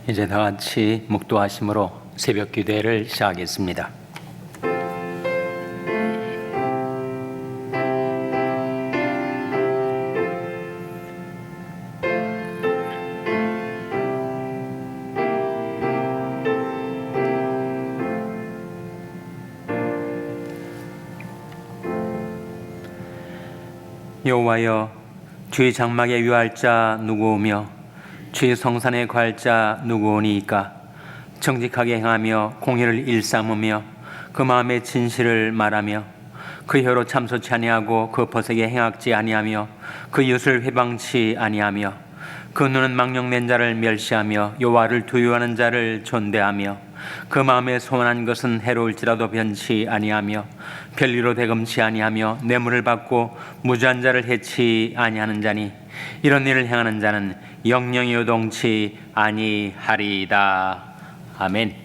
이제 다 같이 묵도하심으로 새벽 기도회를 시작하겠습니다. 여호와여, 주의 장막에 위할 자 누구오며 주의 성산에 거할 자 누구오니이까? 정직하게 행하며 공의를 일삼으며 그 마음의 진실을 말하며 그 혀로 참소치 아니하고 그 벗에게 행악지 아니하며 그 이웃을 회방치 아니하며 그 눈은 망령된 자를 멸시하며 여호와를 두려워하는 자를 존대하며 그 마음에 소원한 것은 해로울지라도 변치 아니하며 별리로 대금치 아니하며 뇌물을 받고 무죄한 자를 해치 아니하는 자니 이런 일을 행하는 자는 영영이 요동치 아니하리이다. 아멘.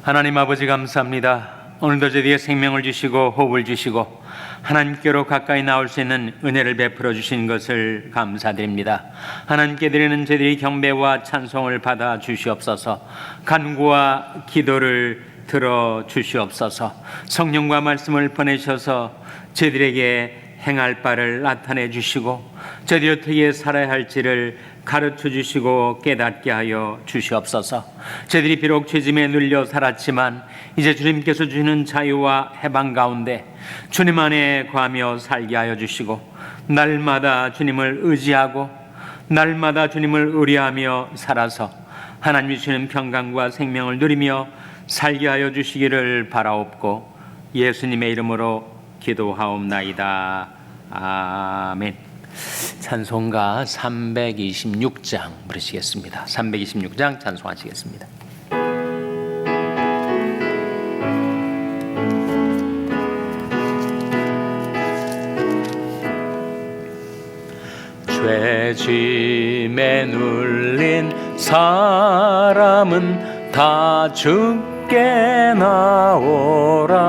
하나님 아버지 감사합니다. 오늘도 저희에게 생명을 주시고 호흡을 주시고 하나님께로 가까이 나올 수 있는 은혜를 베풀어 주신 것을 감사드립니다. 하나님께 드리는 저희들의 경배와 찬송을 받아 주시옵소서. 간구와 기도를 들어 주시옵소서. 성령과 말씀을 보내셔서 저희들에게 행할 바를 나타내 주시고 저희들이 어떻게 살아야 할지를 가르쳐 주시고 깨닫게 하여 주시옵소서. 저희들이 비록 죄짐에 눌려 살았지만 이제 주님께서 주시는 자유와 해방 가운데 주님 안에 거하며 살게 하여 주시고 날마다 주님을 의지하고 날마다 주님을 의뢰하며 살아서 하나님이 주시는 평강과 생명을 누리며 살게 하여 주시기를 바라옵고 예수님의 이름으로 기도하옵나이다. 아멘. 찬송가 326장 부르시겠습니다. 326장 찬송하시겠습니다. 죄짐에 눌린 사람은 다 주께 나오라.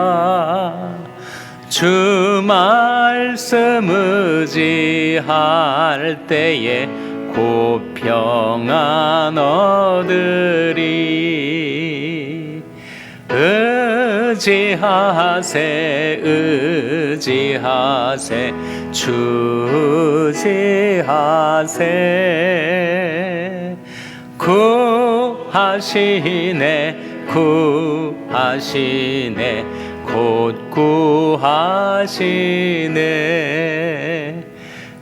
주 말씀 의지할 때에 곧 평안 얻으리. 의지하세 의지하세 주 의지하세. 구하시네 구하시네 곧 구하시네.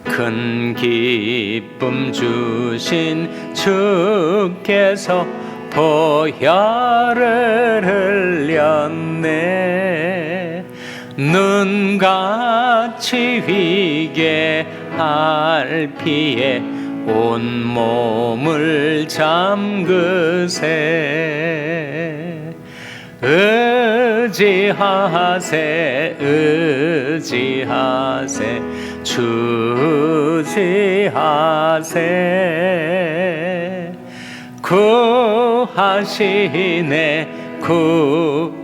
큰 기쁨 주신 주께서 보혈을 흘렸네. 눈같이 휘게 할 피에 온 몸을 잠그세. 의지하세 의지하세 주 의지하세. 구하시네 구하시네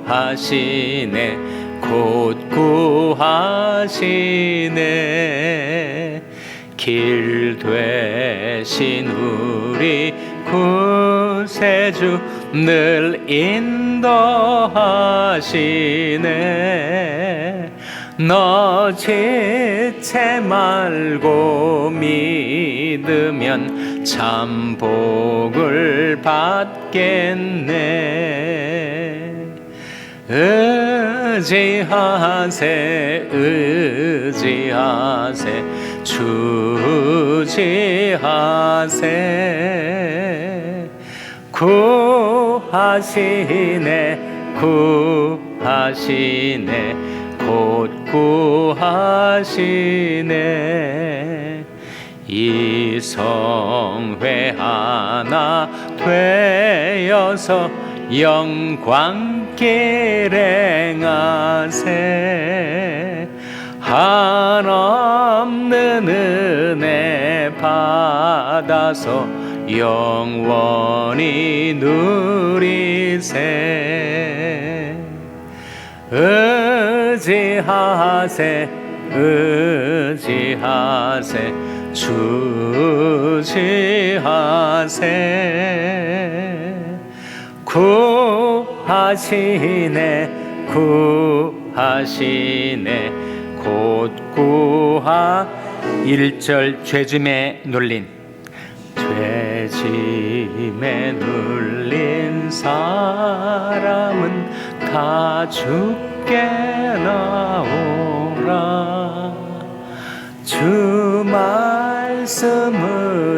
곧 구하시네. 길 되신 우리 구세주 늘 인도하시네. 너 지체 말고 믿으면 참 복을 받겠네. 의지하세 의지하세 주 의지하세. 구하시네 구하시네 곧 구하시네. 이성회 하나 되어서 영광길 행하세. 한없는 은혜 받아서 영원히 누리세. 의지하세 의지하세 주지하세 구하시네 구하시네 곧 구하 1절 죄짐에 눌린 죄짐에 눌린 사람은 다 죽게 나오라 주 말씀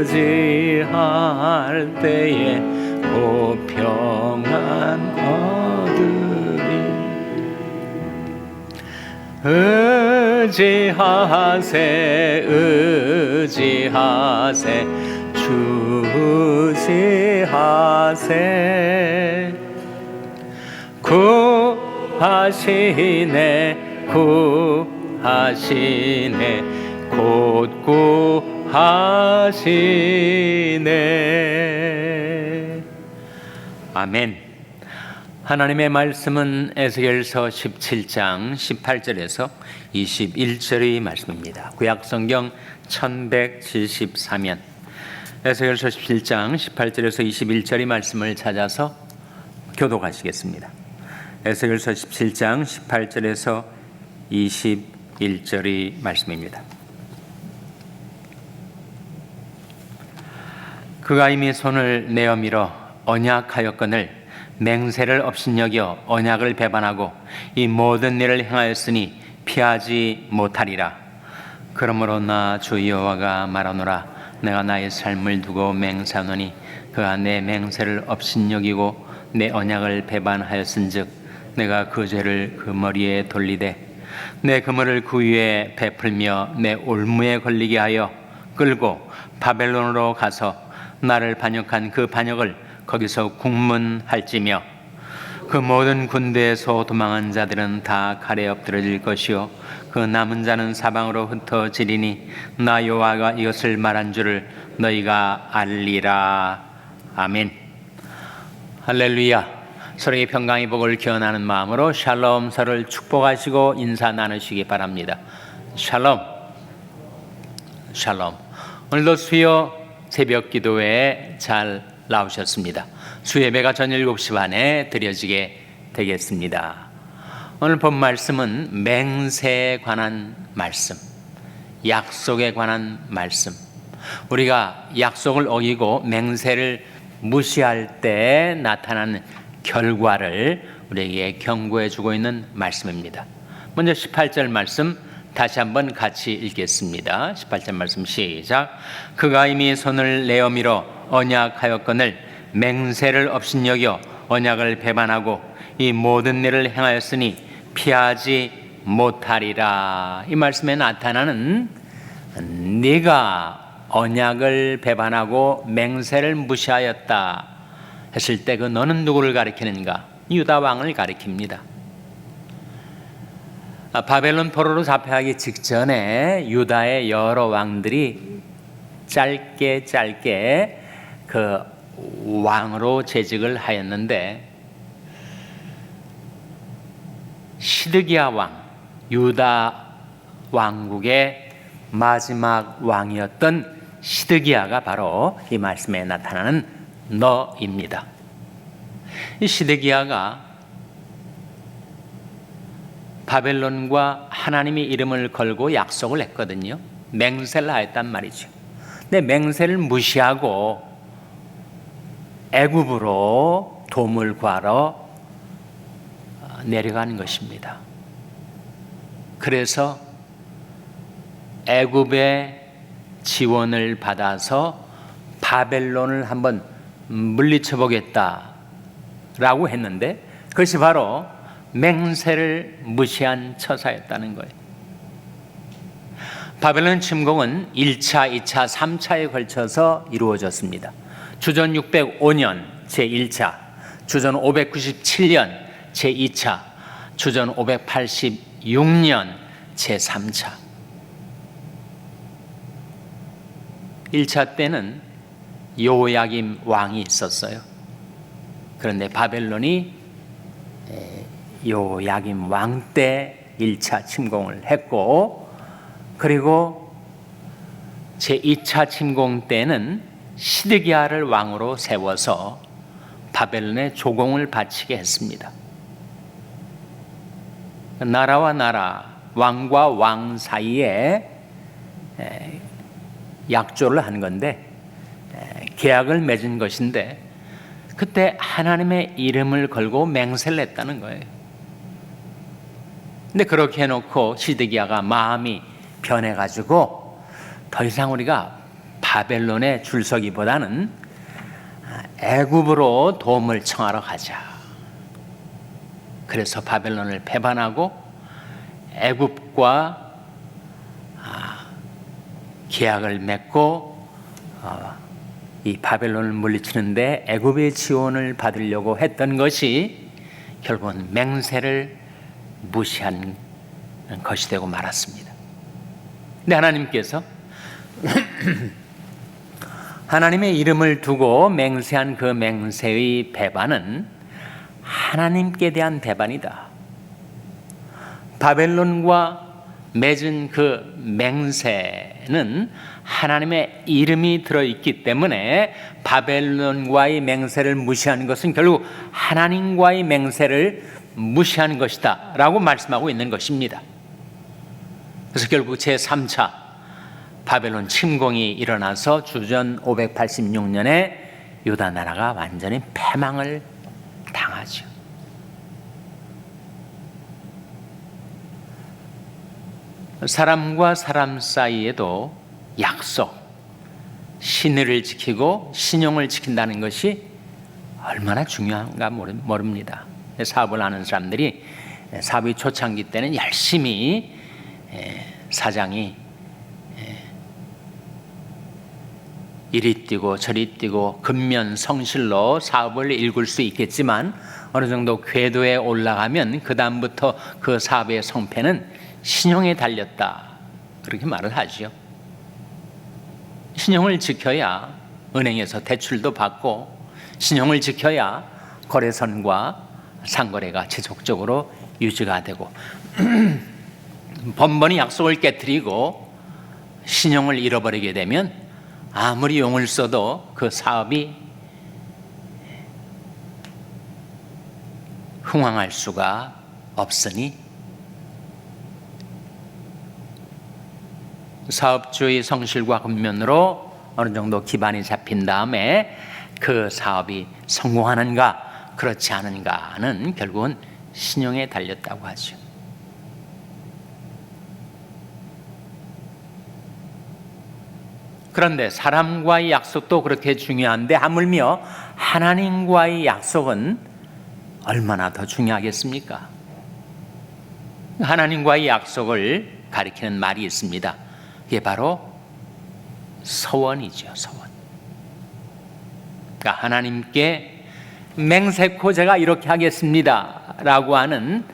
의지할 때에 곧 평안 얻으리 의지하세 의지하세 주지하세 구하시네 구하시네 곧 구하시네. 아멘. 하나님의 말씀은 에스겔서 17장 18절에서 21절의 말씀입니다. 구약성경 1174면 에스겔서 17장 18절에서 21절의 말씀을 찾아서 교독하시겠습니다. 에스겔서 17장 18절에서 21절의 말씀입니다. 그가 이미 손을 내어 밀어 언약하였거늘 맹세를 업신여겨 언약을 배반하고 이 모든 일을 행하였으니 피하지 못하리라. 그러므로 나 주 여호와가 말하노라. 내가 나의 삶을 두고 맹세하노니 그가 내 맹세를 업신여기고 내 언약을 배반하였은즉 내가 그 죄를 그 머리에 돌리되 내 그물을 그 위에 베풀며 내 올무에 걸리게 하여 끌고 바벨론으로 가서 나를 반역한 그 반역을 거기서 국문할지며 그 모든 군대에서 도망한 자들은 다 칼에 엎드러질 것이요 그 남은 자는 사방으로 흩어지리니 나 여호와가 이것을 말한 줄을 너희가 알리라. 아멘. 할렐루야. 서로의 평강의 복을 기원하는 마음으로 샬롬, 서로를 축복하시고 인사 나누시기 바랍니다. 샬롬. 샬롬. 오늘도 수요 새벽 기도회에 잘 나오셨습니다. 수예배가 저녁 7시 반에 드려지게 되겠습니다. 오늘 본 말씀은 맹세에 관한 말씀, 약속에 관한 말씀. 우리가 약속을 어기고 맹세를 무시할 때 나타나는 결과를 우리에게 경고해 주고 있는 말씀입니다. 먼저 18절 말씀 다시 한번 같이 읽겠습니다. 18절 말씀 시작. 그가 이미 손을 내어 밀어 언약하였거늘 맹세를 업신여겨 언약을 배반하고 이 모든 일을 행하였으니 피하지 못하리라. 이 말씀에 나타나는 네가 언약을 배반하고 맹세를 무시하였다 했을 때 그 너는 누구를 가리키는가? 유다 왕을 가리킵니다. 바벨론 포로로 잡혀가기 직전에 유다의 여러 왕들이 짧게 그 왕으로 재직을 하였는데 시드기야 왕, 유다 왕국의 마지막 왕이었던 시드기야가 바로 이 말씀에 나타나는 너입니다. 이 시드기야가 바벨론과 하나님의 이름을 걸고 약속을 했거든요. 맹세를 하였단 말이죠. 근데 맹세를 무시하고 애굽으로 도움을 구하러 내려가는 것입니다. 그래서 애굽의 지원을 받아서 바벨론을 한번 물리쳐 보겠다라고 했는데 그것이 바로 맹세를 무시한 처사였다는 거예요. 바벨론 침공은 1차, 2차, 3차에 걸쳐서 이루어졌습니다. 주전 605년 제1차, 주전 597년 제2차, 주전 586년 제3차. 1차 때는 요야김 왕이 있었어요. 그런데 바벨론이 요야김 왕 때 1차 침공을 했고 그리고 제2차 침공 때는 시드기야를 왕으로 세워서 바벨론의 조공을 바치게 했습니다. 나라와 나라, 왕과 왕 사이에 약조를 한 건데, 계약을 맺은 것인데, 그때 하나님의 이름을 걸고 맹세를 했다는 거예요. 근데 그렇게 해놓고 시드기야가 마음이 변해가지고 더 이상 우리가 바벨론에 줄 서기보다는 애굽으로 도움을 청하러 가자. 그래서 바벨론을 배반하고 애굽과 계약을 맺고 이 바벨론을 물리치는데 애굽의 지원을 받으려고 했던 것이 결국은 맹세를 무시한 것이 되고 말았습니다. 근데 하나님께서 하나님의 이름을 두고 맹세한 그 맹세의 배반은 하나님께 대한 배반이다. 바벨론과 맺은 그 맹세는 하나님의 이름이 들어있기 때문에 바벨론과의 맹세를 무시하는 것은 결국 하나님과의 맹세를 무시하는 것이다 라고 말씀하고 있는 것입니다. 그래서 결국 제3차 바벨론 침공이 일어나서 주전 586년에 유다 나라가 완전히 패망을 당하죠. 사람과 사람 사이에도 약속, 신의를 지키고 신용을 지킨다는 것이 얼마나 중요한가 모릅니다. 사업을 하는 사람들이 사업이 초창기 때는 열심히 사장이 이리 뛰고 저리 뛰고 근면성실로 사업을 일굴 수 있겠지만 어느 정도 궤도에 올라가면 그 다음부터 그 사업의 성패는 신용에 달렸다, 그렇게 말을 하죠. 신용을 지켜야 은행에서 대출도 받고, 신용을 지켜야 거래선과 상거래가 지속적으로 유지가 되고, 번번이 약속을 깨트리고 신용을 잃어버리게 되면 아무리 용을 써도 그 사업이 흥황할 수가 없으니 사업주의 성실과 근면으로 어느 정도 기반이 잡힌 다음에 그 사업이 성공하는가 그렇지 않은가는 결국은 신용에 달렸다고 하죠. 그런데 사람과의 약속도 그렇게 중요한데 하물며 하나님과의 약속은 얼마나 더 중요하겠습니까? 하나님과의 약속을 가리키는 말이 있습니다. 그게 바로 서원이죠. 서원. 그러니까 하나님께 맹세코 제가 이렇게 하겠습니다 라고 하는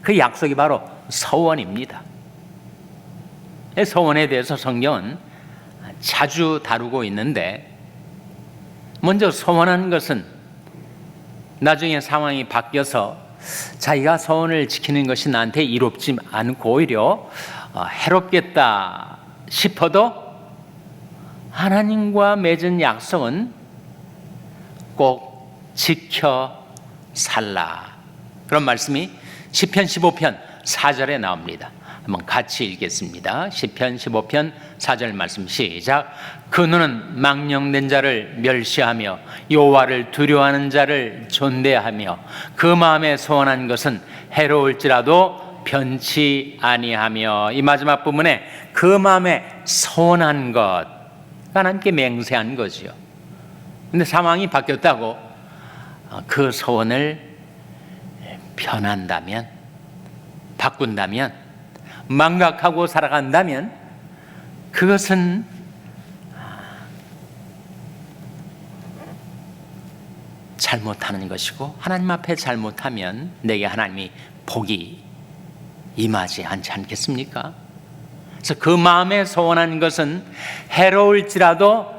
그 약속이 바로 서원입니다. 서원에 대해서 성경은 자주 다루고 있는데, 먼저 서원하는 것은 나중에 상황이 바뀌어서 자기가 서원을 지키는 것이 나한테 이롭지 않고 오히려 해롭겠다 싶어도 하나님과 맺은 약속은 꼭 지켜 살라, 그런 말씀이 시편 15편 4절에 나옵니다. 한번 같이 읽겠습니다. 시편 15편 4절 말씀 시작. 그 눈은 망령된 자를 멸시하며 여호와를 두려워하는 자를 존대하며 그 마음에 소원한 것은 해로울지라도 변치 아니하며. 이 마지막 부분에 그 마음에 소원한 것, 하나님께 맹세한 거지요. 근데 상황이 바뀌었다고 그 소원을 변한다면, 바꾼다면, 망각하고 살아간다면 그것은 잘못하는 것이고, 하나님 앞에 잘못하면 내게 하나님이 복이 임하지 않지 않겠습니까? 그래서 그 마음에 소원한 것은 해로울지라도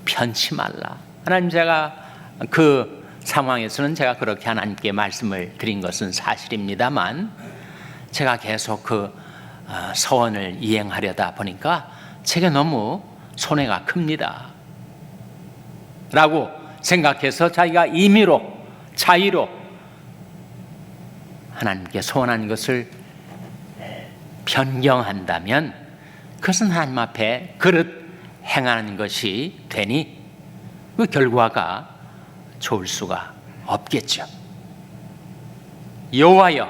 편치 말라. 하나님, 제가 그 상황에서는 제가 그렇게 하나님께 말씀을 드린 것은 사실입니다만, 제가 계속 그 서원을 이행하려다 보니까 제게 너무 손해가 큽니다 라고 생각해서 자기가 임의로 자의로 하나님께 소원한 것을 변경한다면 그것은 하나님 앞에 그릇 행하는 것이 되니 그 결과가 좋을 수가 없겠죠. 여호와여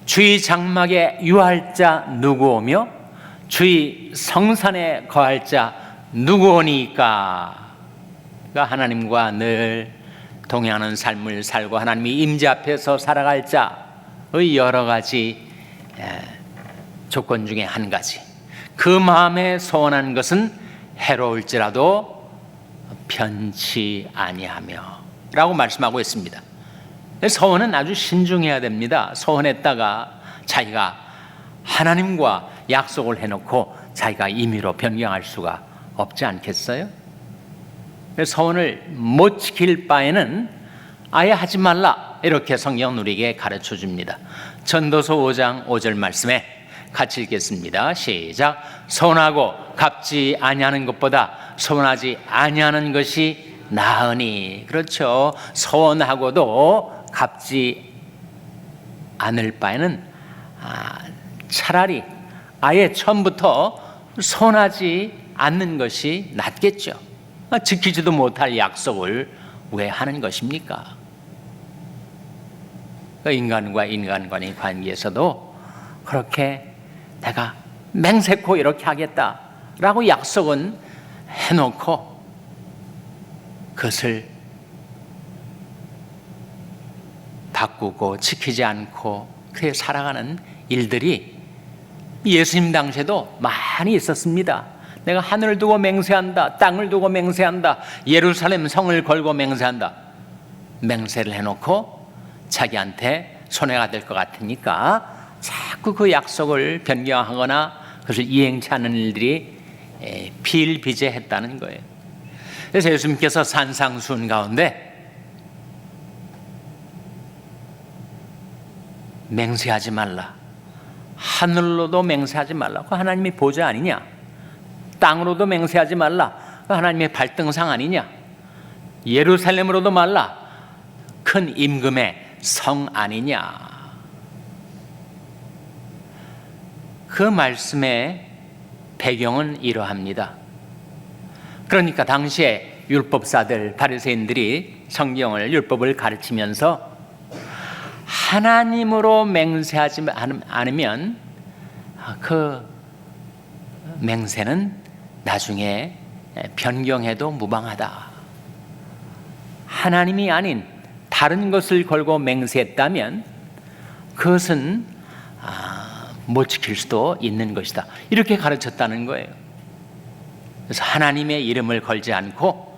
주의 장막에 유할 자 누구오며 주의 성산에 거할 자 누구오니까. 그러니까 하나님과 늘 동행하는 삶을 살고 하나님이 임재 앞에서 살아갈 자의 여러 가지 조건 중에 한 가지, 그 마음에 소원하는 것은 해로울지라도 변치 아니하며 라고 말씀하고 있습니다. 소원은 아주 신중해야 됩니다. 소원했다가 자기가 하나님과 약속을 해놓고 자기가 임의로 변경할 수가 없지 않겠어요? 소원을 못 지킬 바에는 아예 하지 말라, 이렇게 성경 우리에게 가르쳐 줍니다. 전도서 5장 5절 말씀에 같이 읽겠습니다. 시작. 소원하고 갚지 아니하는 것보다 소원하지 아니하는 것이 나으니. 그렇죠. 소원하고도 갚지 않을 바에는 차라리 아예 처음부터 소원하지 않는 것이 낫겠죠. 지키지도 못할 약속을 왜 하는 것입니까? 인간과 인간 간의 관계에서도 그렇게 내가 맹세코 이렇게 하겠다라고 약속은 해놓고 그것을 바꾸고 지키지 않고 그렇게 살아가는 일들이 예수님 당시에도 많이 있었습니다. 내가 하늘을 두고 맹세한다, 땅을 두고 맹세한다, 예루살렘 성을 걸고 맹세한다. 맹세를 해놓고 자기한테 손해가 될 것 같으니까 자꾸 그 약속을 변경하거나 그것을 이행치 않는 일들이 비일비재했다는 거예요. 그래서 예수님께서 산상수훈 가운데 맹세하지 말라, 하늘로도 맹세하지 말라, 그 하나님의 보좌 아니냐? 땅으로도 맹세하지 말라, 그 하나님의 발등상 아니냐? 예루살렘으로도 말라, 큰 임금의 성 아니냐? 그 말씀의 배경은 이러합니다. 그러니까 당시에 율법사들, 바리새인들이 성경을, 율법을 가르치면서 하나님으로 맹세하지 않으면 그 맹세는 나중에 변경해도 무방하다. 하나님이 아닌 다른 것을 걸고 맹세했다면 그것은 못 지킬 수도 있는 것이다, 이렇게 가르쳤다는 거예요. 그래서 하나님의 이름을 걸지 않고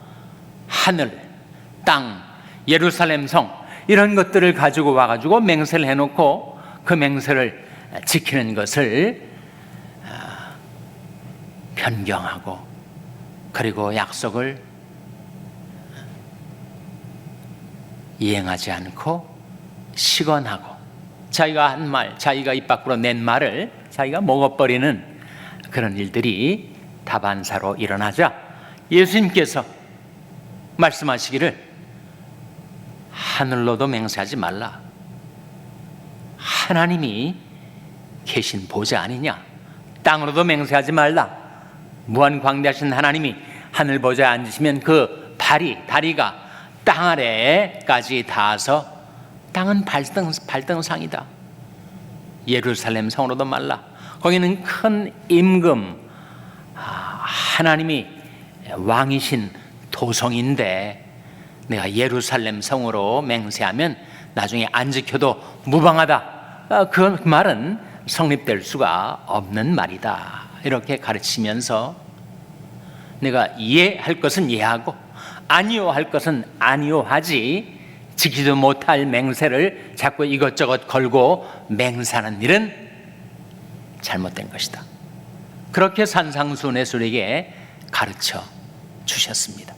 하늘, 땅, 예루살렘 성 이런 것들을 가지고 와가지고 맹세를 해놓고 그 맹세를 지키는 것을 변경하고 그리고 약속을 이행하지 않고 시건하고 자기가 한 말, 자기가 입 밖으로 낸 말을 자기가 먹어버리는 그런 일들이 다반사로 일어나자 예수님께서 말씀하시기를 하늘로도 맹세하지 말라, 하나님이 계신 보좌 아니냐? 땅으로도 맹세하지 말라, 무한 광대하신 하나님이 하늘 보좌에 앉으시면 그 다리가 땅 아래까지 닿아서 땅은 발등상이다. 예루살렘 성으로도 말라, 거기는 큰 임금, 하나님이 왕이신 도성인데 내가 예루살렘 성으로 맹세하면 나중에 안 지켜도 무방하다. 그 말은 성립될 수가 없는 말이다, 이렇게 가르치면서 내가 이해할 것은 이해하고 아니요 할 것은 아니요 하지, 지키지도 못할 맹세를 자꾸 이것저것 걸고 맹세하는 일은 잘못된 것이다. 그렇게 산상수훈에서에게 가르쳐 주셨습니다.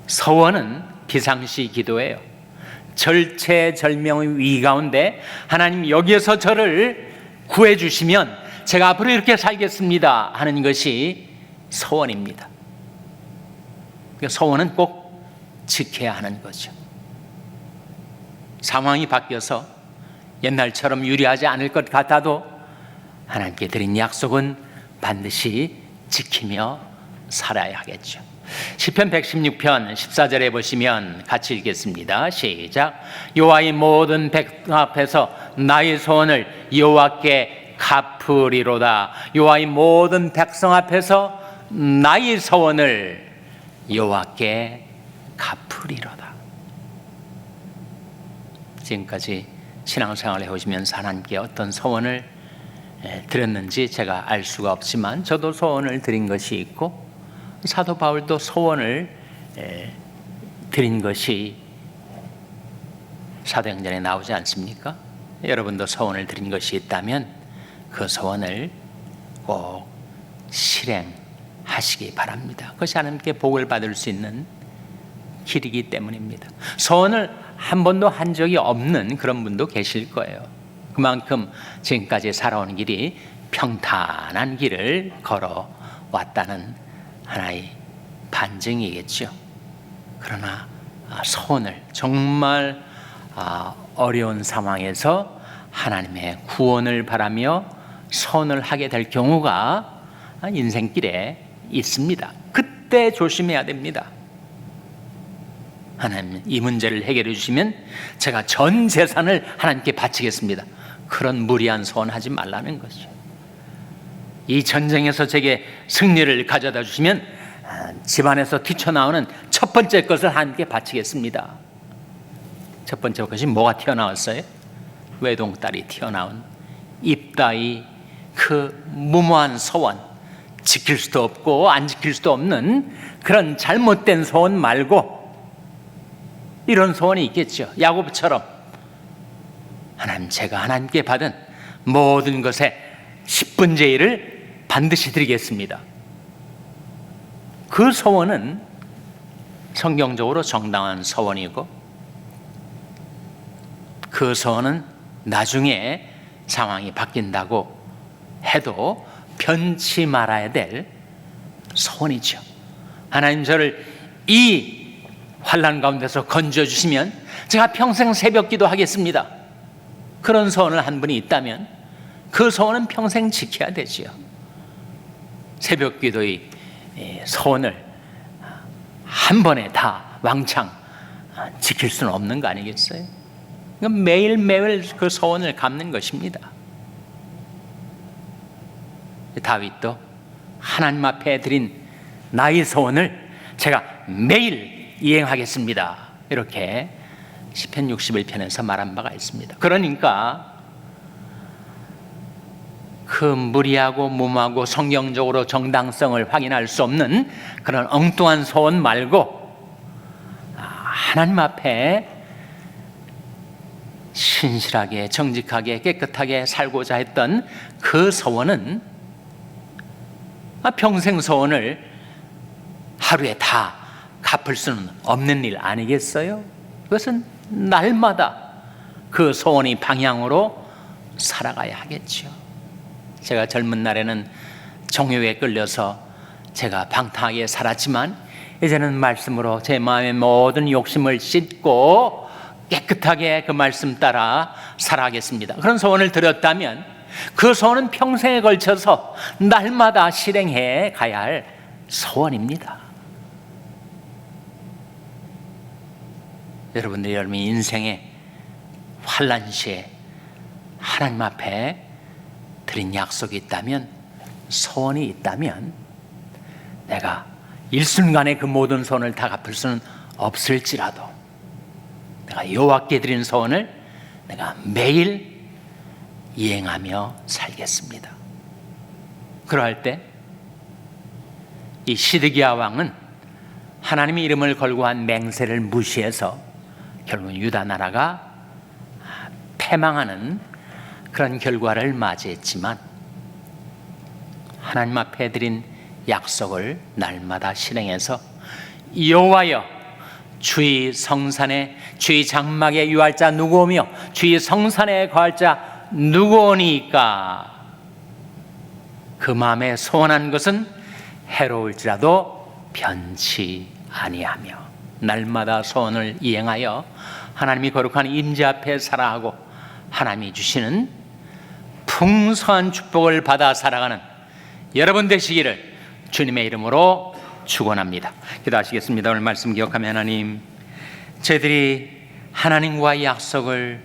서원은 비상시 기도예요. 절체절명의 위 가운데 하나님 여기에서 저를 구해주시면 제가 앞으로 이렇게 살겠습니다 하는 것이 소원입니다. 그 소원은 꼭 지켜야 하는 거죠. 상황이 바뀌어서 옛날처럼 유리하지 않을 것 같아도 하나님께 드린 약속은 반드시 지키며 살아야 하겠죠. 시편 116편 14절에 보시면 같이 읽겠습니다. 시작. 여호와의 모든 백성 앞에서 나의 소원을 여호와께 갚으리로다. 여호와의 모든 백성 앞에서 나의 소원을 여호와께 갚으리로다. 지금까지 신앙생활을 해오시면서 하나님께 어떤 소원을 드렸는지 제가 알 수가 없지만 저도 소원을 드린 것이 있고 사도 바울도 소원을 드린 것이 사도행전에 나오지 않습니까? 여러분도 소원을 드린 것이 있다면 그 소원을 꼭 실행하시기 바랍니다. 그것이 하나님께 복을 받을 수 있는 길이기 때문입니다. 소원을 한 번도 한 적이 없는 그런 분도 계실 거예요. 그만큼 지금까지 살아온 길이 평탄한 길을 걸어왔다는 하나의 반증이겠죠. 그러나 소원을 정말 어려운 상황에서 하나님의 구원을 바라며 소원을 하게 될 경우가 인생길에 있습니다. 그때 조심해야 됩니다. 하나님 이 문제를 해결해 주시면 제가 전 재산을 하나님께 바치겠습니다. 그런 무리한 소원하지 말라는 거죠. 이 전쟁에서 제게 승리를 가져다 주시면 집안에서 튀쳐나오는 첫 번째 것을 하나님께 바치겠습니다. 첫 번째 것이 뭐가 튀어나왔어요? 외동딸이 튀어나온 입다이 그 무모한 소원, 지킬 수도 없고 안 지킬 수도 없는 그런 잘못된 소원 말고 이런 소원이 있겠죠. 야곱처럼 하나님, 제가 하나님께 받은 모든 것의 10분의 1을 반드시 드리겠습니다. 그 소원은 성경적으로 정당한 소원이고 그 소원은 나중에 상황이 바뀐다고 해도 변치 말아야 될 소원이죠. 하나님 저를 이 환난 가운데서 건져주시면 제가 평생 새벽기도 하겠습니다. 그런 소원을 한 분이 있다면 그 소원은 평생 지켜야 되지요. 새벽기도의 소원을 한 번에 다 왕창 지킬 수는 없는 거 아니겠어요? 매일매일 그 소원을 갚는 것입니다. 다윗도 하나님 앞에 드린 나의 소원을 제가 매일 이행하겠습니다. 이렇게 시편 61편에서 말한 바가 있습니다. 그러니까 그 무리하고 무모하고 성경적으로 정당성을 확인할 수 없는 그런 엉뚱한 소원 말고 하나님 앞에 신실하게 정직하게 깨끗하게 살고자 했던 그 소원은 평생 소원을 하루에 다 갚을 수는 없는 일 아니겠어요? 그것은 날마다 그 소원의 방향으로 살아가야 하겠죠. 제가 젊은 날에는 종교에 끌려서 제가 방탕하게 살았지만 이제는 말씀으로 제 마음의 모든 욕심을 씻고 깨끗하게 그 말씀 따라 살아가겠습니다. 그런 소원을 드렸다면 그 소원은 평생에 걸쳐서 날마다 실행해 가야 할 소원입니다. 여러분들이 인생의 환난 시에 하나님 앞에 드린 약속이 있다면, 소원이 있다면 내가 일순간에 그 모든 소원을 다 갚을 수는 없을지라도 내가 여호와께 드린 소원을 내가 매일 이행하며 살겠습니다. 그러할 때 이 시드기야 왕은 하나님의 이름을 걸고 한 맹세를 무시해서 결국 유다 나라가 패망하는 그런 결과를 맞이했지만 하나님 앞에 드린 약속을 날마다 실행해서 여호와여 주의 성산에 주의 장막에 유할 자 누구오며 주의 성산에 거할 자 누구오니까 그 마음에 소원한 것은 해로울지라도 변치 아니하며 날마다 소원을 이행하여 하나님이 거룩한 임재 앞에 살아가고 하나님이 주시는 풍성한 축복을 받아 살아가는 여러분 되시기를 주님의 이름으로 축원합니다. 기도하시겠습니다. 오늘 말씀 기억하며 하나님, 저희들이 하나님과의 약속을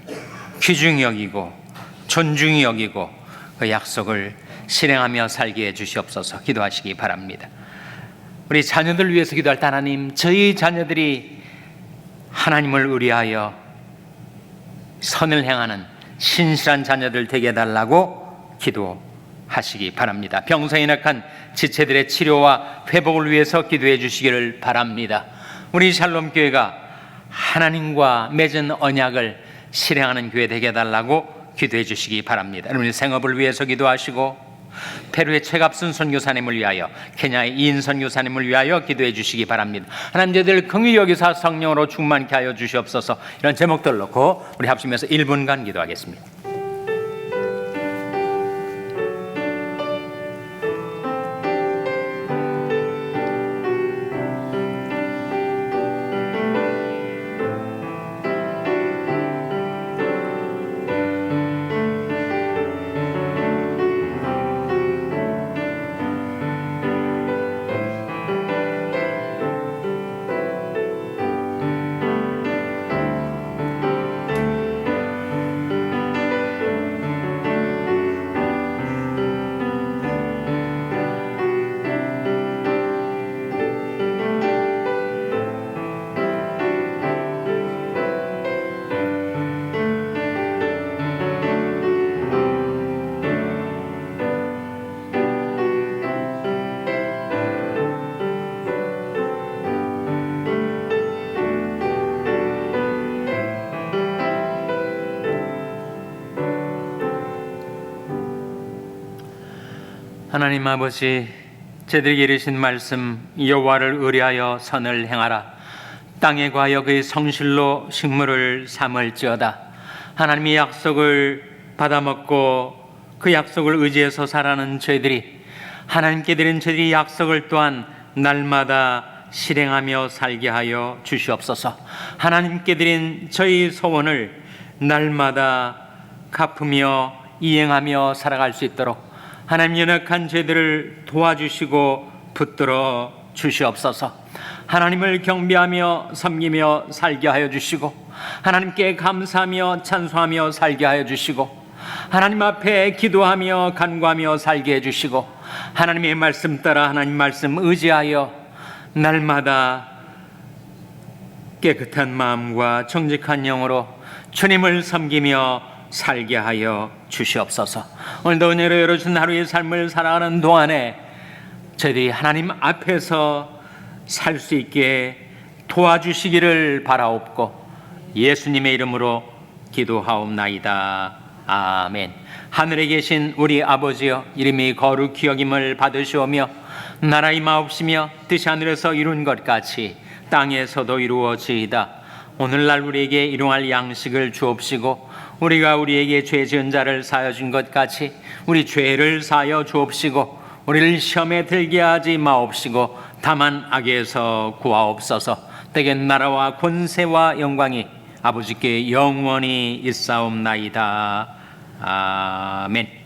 귀중히 여기고 존중히 여기고 그 약속을 실행하며 살게 해 주시옵소서. 기도하시기 바랍니다. 우리 자녀들 위해서 기도할 때 하나님, 저희 자녀들이 하나님을 의뢰하여 선을 행하는 신실한 자녀들 되게 해달라고 기도하시기 바랍니다. 병상에 낙한 지체들의 치료와 회복을 위해서 기도해 주시기를 바랍니다. 우리 샬롬 교회가 하나님과 맺은 언약을 실행하는 교회 되게 해달라고 기도해 주시기 바랍니다. 여러분의 생업을 위해서 기도하시고 페루의 최갑순 선교사님을 위하여, 케냐의 이인 선교사님을 위하여 기도해 주시기 바랍니다. 하나님, 저희들 긍휼히 여기사 성령으로 충만케 하여 주시옵소서. 이런 제목들 놓고 우리 합심해서 1분간 기도하겠습니다. 하나님 아버지, 저들에게 이르신 말씀, 여호와를 의뢰하여 선을 행하라. 땅에 과하여 그의 성실로 식물을 삼을지어다. 하나님의 약속을 받아먹고 그 약속을 의지해서 살아가는 저희들이, 하나님께 드린 저희들이 약속을 또한 날마다 실행하며 살게 하여 주시옵소서. 하나님께 드린 저희 소원을 날마다 갚으며 이행하며 살아갈 수 있도록 하나님, 연약한 저희들을 도와주시고 붙들어 주시옵소서. 하나님을 경배하며 섬기며 살게 하여 주시고, 하나님께 감사하며 찬송하며 살게 하여 주시고, 하나님 앞에 기도하며 간구하며 살게 해 주시고, 하나님의 말씀 따라 하나님 말씀 의지하여 날마다 깨끗한 마음과 정직한 영으로 주님을 섬기며 살게 하여 주시옵소서. 오늘도 은혜로 열어준 하루의 삶을 살아가는 동안에 저희들이 하나님 앞에서 살 수 있게 도와주시기를 바라옵고 예수님의 이름으로 기도하옵나이다. 아멘. 하늘에 계신 우리 아버지여, 이름이 거룩히 여김을 받으시오며 나라 임하옵시며 뜻이 하늘에서 이룬 것 같이 땅에서도 이루어지이다. 오늘날 우리에게 일용할 양식을 주옵시고 우리가 우리에게 죄 지은 자를 사하여 준 것 같이 우리 죄를 사하여 주옵시고 우리를 시험에 들게 하지 마옵시고 다만 악에서 구하옵소서. 때에 나라와 권세와 영광이 아버지께 영원히 있사옵나이다. 아멘.